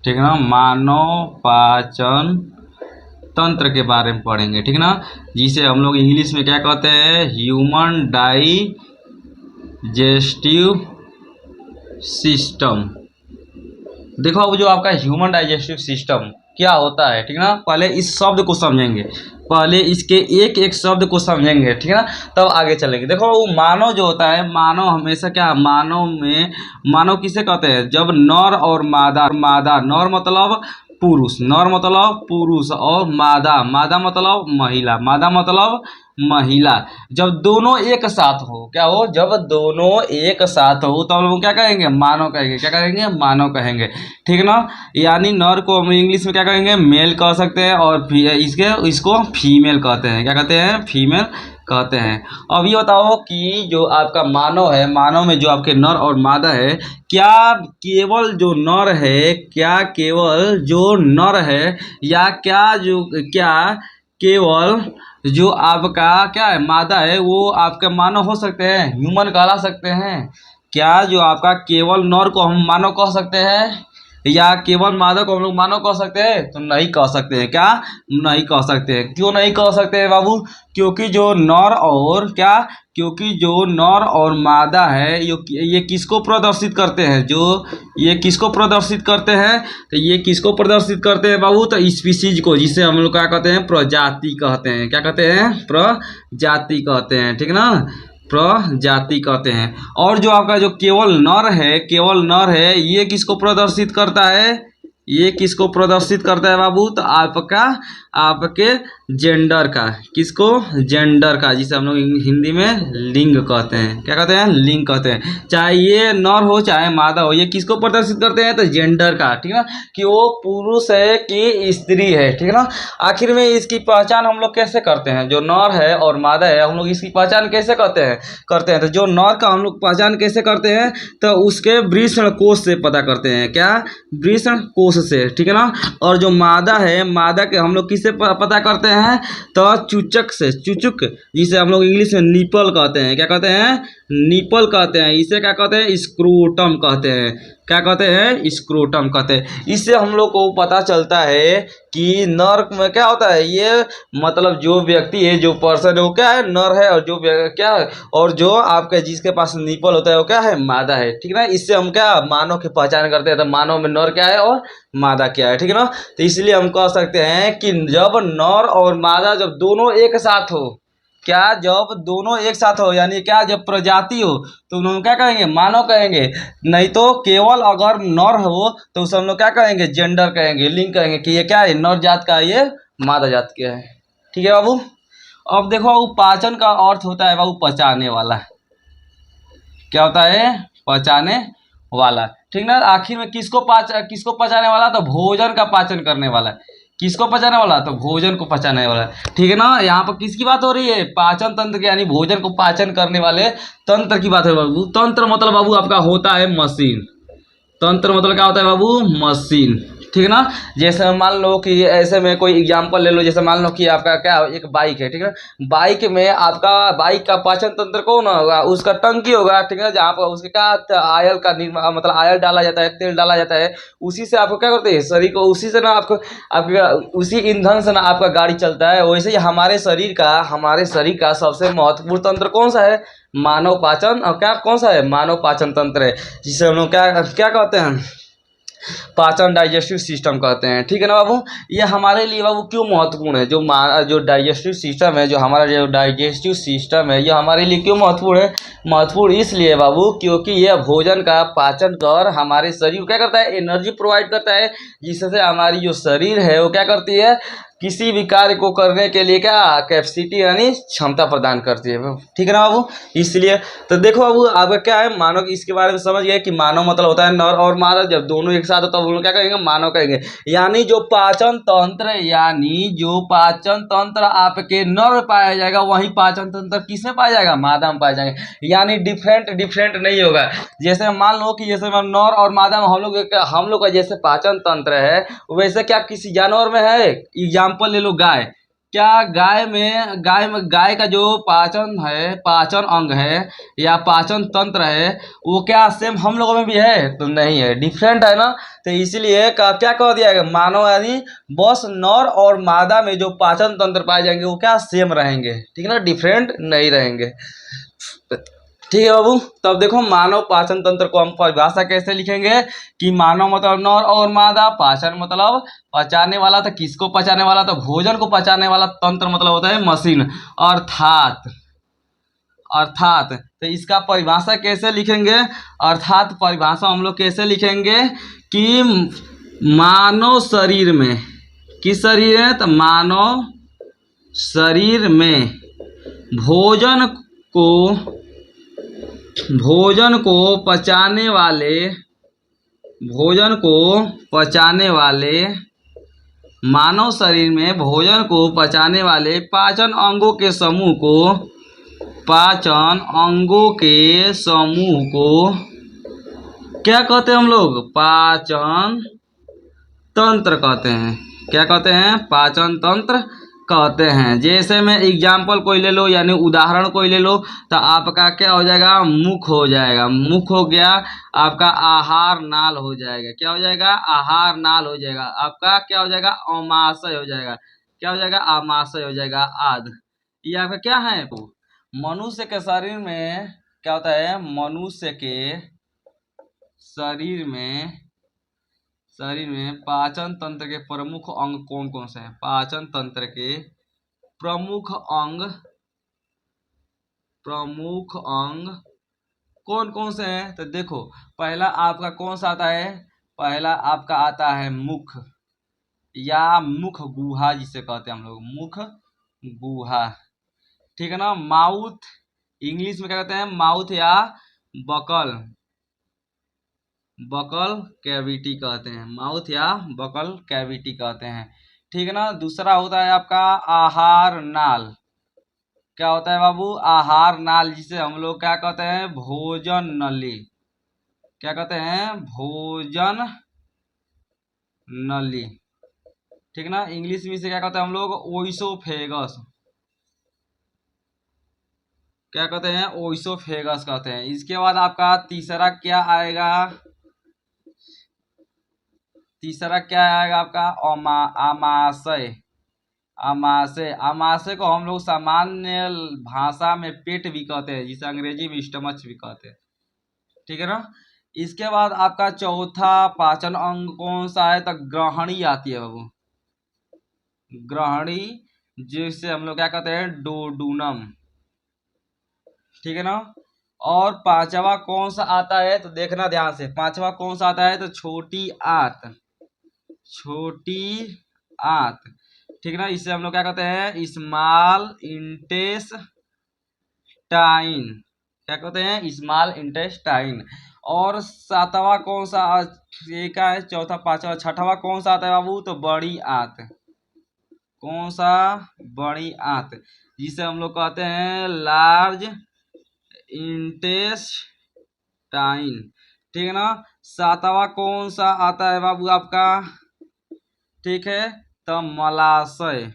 ठीक है ना, मानव पाचन तंत्र के बारे में पढ़ेंगे, ठीक है ना, जिसे हम लोग इंग्लिश में क्या कहते हैं, ह्यूमन डाइजेस्टिव सिस्टम। देखो अब जो आपका ह्यूमन डाइजेस्टिव सिस्टम क्या होता है, ठीक है ना, पहले इस शब्द को समझेंगे, पहले इसके एक एक शब्द को समझेंगे, ठीक है ना, तब आगे चलेंगे। देखो वो मानव जो होता है, मानव हमेशा क्या, मानव में, मानव किसे कहते हैं, जब नर और मादा, नर मतलब पुरुष, नर मतलब पुरुष, और मादा, मादा मतलब महिला, मादा मतलब महिला, जब दोनों एक साथ हो, क्या हो, जब दोनों एक साथ हो तो हम लोग क्या कहेंगे, मानव कहेंगे, क्या कहेंगे, मानव कहेंगे, ठीक है ना। यानी नर को हम इंग्लिश में क्या कहेंगे, मेल कह सकते हैं, और इसको फीमेल कहते हैं, क्या कहते हैं, फीमेल कहते हैं। अब ये बताओ कि जो आपका मानव है, मानव में जो आपके नर और मादा है, क्या केवल जो नर है, क्या केवल जो नर है, या क्या केवल जो आपका क्या है, मादा है, वो आपका मानव हो सकते हैं, ह्यूमन कहला सकते हैं? क्या जो आपका केवल नर को हम मानव कह सकते हैं, या केवल मादा को हम लोग मानव कह सकते हैं? तो नहीं कह सकते हैं। क्या नहीं कह सकते हैं? क्यों नहीं कह सकते हैं बाबू? क्योंकि जो नर और क्या, क्योंकि जो नर और मादा है, ये किसको प्रदर्शित करते हैं, जो ये किसको प्रदर्शित करते हैं, तो ये किसको प्रदर्शित करते हैं बाबू, तो स्पीसीज को, जिसे हम लोग क्या कहते हैं, प्रजाति कहते हैं, क्या कहते हैं, प्रजाति कहते हैं, ठीक है ना, प्रजाति कहते हैं। और जो आपका जो केवल नर है, केवल नर है, ये किसको प्रदर्शित करता है, ये किसको प्रदर्शित करता है बाबू, तो आपका आपके जेंडर का, किसको, जेंडर का, जिसे हम लोग हिंदी में लिंग कहते हैं, क्या कहते हैं, लिंग कहते हैं। चाहे ये नर हो चाहे मादा हो, ये किसको प्रदर्शित करते हैं, तो जेंडर का, ठीक है ना, कि वो पुरुष है कि स्त्री है, ठीक है ना। आखिर में इसकी पहचान हम लोग कैसे करते हैं, जो नर है और मादा है, हम लोग इसकी पहचान कैसे करते हैं, तो जो नर का हम लोग पहचान कैसे करते हैं, तो उसके वृषण कोष से पता करते हैं, क्या, वृषण कोष से, ठीक है ना। और जो मादा है, मादा के हम लोग किससे पता करते हैं, तो चूचक से, चूचक, जिसे हम लोग इंग्लिश में निपल कहते हैं, क्या कहते हैं, निपल कहते हैं, इसे क्या कहते हैं, स्क्रोटम कहते हैं, क्या कहते हैं, स्क्रोटम कहते हैं। इससे हम लोग को पता चलता है कि नर में क्या होता है, ये मतलब जो व्यक्ति है, जो पर्सन है, वो क्या है, नर है, और जो क्या है, और जो आपके जिसके पास निपल होता है वो क्या है, मादा है, ठीक है ना। इससे हम क्या, मानव की पहचान करते हैं, तो मानव में नर क्या है और मादा क्या है, ठीक है ना। तो इसलिए हम कह सकते हैं कि जब नर और मादा जब दोनों एक साथ हो, क्या, जब दोनों एक साथ हो, यानी क्या, जब प्रजाति हो, तो उन्होंने क्या कहेंगे, मानव कहेंगे। नहीं तो केवल अगर नर हो तो उसे हम लोग क्या कहेंगे, जेंडर कहेंगे, लिंग कहेंगे, कि ये क्या है, नर जात का, ये मादा जात का है, ठीक है बाबू। अब देखो बाबू, पाचन का अर्थ होता है बाबू पचाने वाला, क्या होता है, पचाने वाला, ठीक ना। आखिर में किसको पचाने वाला, तो भोजन का पाचन करने वाला, किसको पचाने वाला, तो भोजन को पचाने वाला, ठीक है ना। यहाँ पर किसकी बात हो रही है, पाचन तंत्र की, यानी भोजन को पाचन करने वाले तंत्र की बात है बाबू। तंत्र मतलब बाबू आपका होता है मशीन, तंत्र मतलब क्या होता है बाबू, मशीन, ठीक है ना। जैसे मान लो कि ऐसे में कोई एग्जांपल ले लो, जैसे मान लो कि आपका क्या, एक बाइक है, ठीक है, बाइक में आपका, बाइक का पाचन तंत्र कौन होगा, उसका टंकी होगा, ठीक है, जहाँ पर उसके क्या आयल का निर्माण, मतलब आयल डाला जाता है, तेल डाला जाता है, उसी से आपको क्या करते हैं, शरीर को, उसी से ना आपको, आपका उसी ईंधन से ना आपका गाड़ी चलता है। वैसे ही हमारे शरीर का सबसे महत्वपूर्ण तंत्र कौन सा है, मानव पाचन, और क्या, कौन सा है, मानव पाचन तंत्र है, जिसे हम लोग क्या क्या कहते हैं, पाचन, डाइजेस्टिव सिस्टम कहते हैं, ठीक है ना बाबू। ये हमारे लिए बाबू क्यों महत्वपूर्ण है, जो डाइजेस्टिव सिस्टम है, जो हमारा जो डाइजेस्टिव सिस्टम है, ये हमारे लिए क्यों महत्वपूर्ण है, महत्वपूर्ण इसलिए बाबू क्योंकि यह भोजन का पाचन कर हमारे शरीर को क्या करता है, एनर्जी प्रोवाइड करता है, जिससे हमारी जो शरीर है वो क्या करती है, किसी भी कार्य को करने के लिए क्या, कैपेसिटी यानी क्षमता प्रदान करती है, ठीक है ना बाबू। इसलिए तो देखो बाबू, आपका क्या है, मानव, इसके बारे में समझ गए कि मानव मतलब होता है नर और मादा, जब दोनों एक साथ होता है वो लोग क्या कहेंगे, मानव कहेंगे। यानी जो पाचन तंत्र आपके नर में पाया जाएगा, वही पाचन तंत्र किस में पाया जाएगा, मादा में पाया जाएगा, यानी डिफरेंट नहीं होगा। जैसे मान लो कि जैसे नर और मादा में हम लोग का जैसे पाचन तंत्र है, वैसे क्या किसी जानवर में है, एग्जाम्पल ले लो, गाय, क्या गाय का जो पाचन अंग है या पाचन तंत्र है, वो क्या सेम हम लोगों में भी है? तो नहीं है, डिफरेंट है ना। तो इसीलिए क्या कह दिया गया, मानव यानी बस नर और मादा में जो पाचन तंत्र पाए जाएंगे वो क्या सेम रहेंगे, ठीक है ना, डिफरेंट नहीं रहेंगे। ठीक है बाबू। तब देखो मानव पाचन तंत्र को हम परिभाषा कैसे लिखेंगे कि मानव मतलब नर और मादा, पाचन मतलब पचाने वाला, तो किसको पचाने वाला, तो भोजन को पचाने वाला, तंत्र मतलब होता है मशीन, अर्थात अर्थात तो इसका परिभाषा कैसे लिखेंगे, अर्थात परिभाषा हम लोग कैसे लिखेंगे कि मानव शरीर में, किस शरीर है, तो मानव शरीर में भोजन को भोजन को पचाने वाले भोजन को पचाने वाले मानव शरीर में भोजन को पचाने वाले पाचन अंगों के समूह को क्या कहते हैं हम लोग, पाचन तंत्र कहते हैं। क्या कहते हैं, पाचन तंत्र कहते हैं। जैसे में एग्जाम्पल कोई ले लो, यानी उदाहरण कोई ले लो, तो आपका क्या हो जाएगा, मुख हो जाएगा। मुख हो गया, आपका आहार नाल हो जाएगा। क्या हो जाएगा, आहार नाल हो जाएगा। आपका क्या हो जाएगा, आमाशय हो जाएगा। क्या हो जाएगा, आमाशय हो जाएगा आदि। ये आपका क्या है, मनुष्य के शरीर में क्या होता है, मनुष्य के शरीर में पाचन तंत्र के प्रमुख अंग कौन कौन से हैं, पाचन तंत्र के प्रमुख अंग कौन कौन से हैं। तो देखो पहला आपका कौन सा आता है, पहला आपका आता है मुख या मुख गुहा, जिसे कहते हैं हम लोग मुख गुहा, ठीक है ना। माउथ, इंग्लिश में क्या कहते हैं, माउथ या बकल कैविटी कहते हैं, माउथ या बकल कैविटी कहते हैं, ठीक है ना। दूसरा होता है आपका आहार नाल। क्या होता है बाबू, आहार नाल, जिसे हम लोग क्या कहते हैं, भोजन नली। क्या कहते हैं, भोजन नली, ठीक है ना। इंग्लिश में इसे क्या कहते हैं हम लोग, ओइसोफेगस। क्या कहते हैं, ओइसोफेगस कहते हैं। इसके बाद आपका तीसरा क्या आएगा, आपका आमाशय। आमाशय को हम लोग सामान्य भाषा में पेट भी कहते हैं, जिसे अंग्रेजी में स्टमच भी कहते हैं, ठीक है ना। इसके बाद आपका चौथा पाचन अंग कौन सा है, तो ग्रहणी आती है बाबू, ग्रहणी, जिसे हम लोग क्या कहते हैं, डोडूनम, ठीक है ना। और पांचवा कौन सा आता है, तो देखना ध्यान से, पांचवा कौन सा आता है, तो छोटी आंत, ठीक है ना। इसे हम लोग क्या कहते हैं, स्मॉल इंटेस्टाइन। क्या कहते हैं, स्मॉल इंटेस्टाइन। और सातवां कौन सा, ये क्या है, चौथा पांचवा छठवा कौन सा आता है बाबू, तो बड़ी आंत। कौन सा, बड़ी आंत, जिसे हम लोग कहते हैं लार्ज इंटेस्टाइन, ठीक है ना। सातवां कौन सा आता है बाबू आपका, ठीक है, तो मलाशय,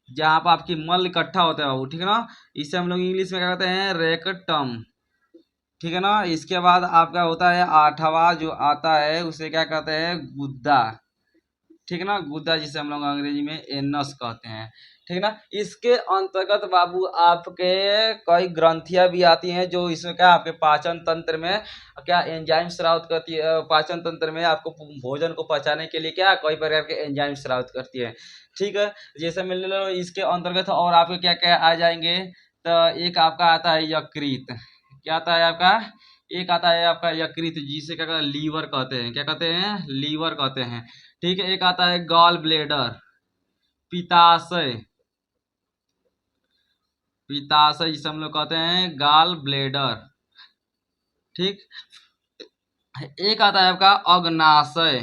जहाँ पर आपकी मल इकट्ठा होता है बाबू, ठीक है ना। इसे हम लोग इंग्लिश में क्या कहते हैं, रेक्टम, ठीक है ना। इसके बाद आपका होता है आठवां जो आता है, उसे क्या कहते हैं, गुद्दा, ठीक है ना, गुद्दा, जिसे हम लोग अंग्रेजी में एनस कहते हैं, ठीक है ना। इसके अंतर्गत बाबू आपके कई ग्रंथियां भी आती हैं, जो इसमें क्या आपके पाचन तंत्र में क्या एंजाइम स्रावित करती है, पाचन तंत्र में आपको भोजन को पचाने के लिए क्या कई प्रकार के एंजाइम स्रावित करती है, ठीक है। जैसे मान लो इसके अंतर्गत और आपके क्या क्या आ जाएंगे, तो एक आपका आता है यकृत। क्या आता है आपका, एक आता है आपका यकृत, जिसे क्या कहते हैं, लीवर कहते हैं। क्या कहते हैं, लीवर कहते हैं, ठीक है। एक आता है गॉल ब्लेडर, पिताशय, जिसे हम लोग कहते हैं गॉल ब्लेडर, ठीक। एक आता है आपका अग्नाशय,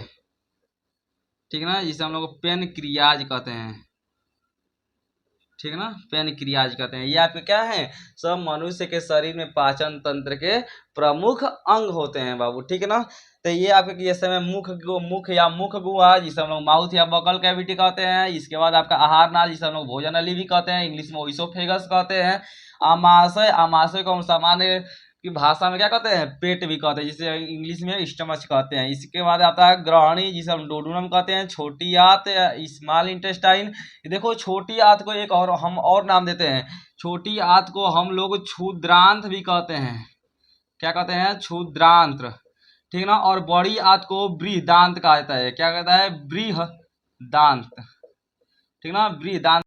ठीक है ना, जिसे हम लोग पेनक्रियाज कहते हैं, ठीक है ना, पेनक्रियाज कहते हैं। ये आपके क्या है, सब मनुष्य के शरीर में पाचन तंत्र के प्रमुख अंग होते हैं बाबू, ठीक है ना। तो ये आपके ये समय मुख या मुख गुहा, जिसे हम लोग माउथ या बकल कैविटी कहते हैं। इसके बाद आपका आहार नाल, जिसे हम लोग भोजन नली भी कहते हैं, इंग्लिश में ओइसोफेगस कहते हैं। आमाशय, आमाशय को हम सामान्य की भाषा में क्या कहते हैं, पेट भी कहते हैं, जिसे इंग्लिश में स्टमच कहते हैं। इसके बाद आता है ग्रहणी, जिसे हम डोडुनम कहते हैं। छोटी आंत या स्मॉल इंटेस्टाइन, देखो छोटी आंत को एक और हम और नाम देते हैं, छोटी आंत को हम लोग क्षुद्रांत भी कहते हैं। क्या कहते हैं, क्षुद्रांत, ठीक ना। और बड़ी आंत को बृहदांत कहा जाता है। क्या कहता है, बृहदांत, ठीक ना, बृहदांत।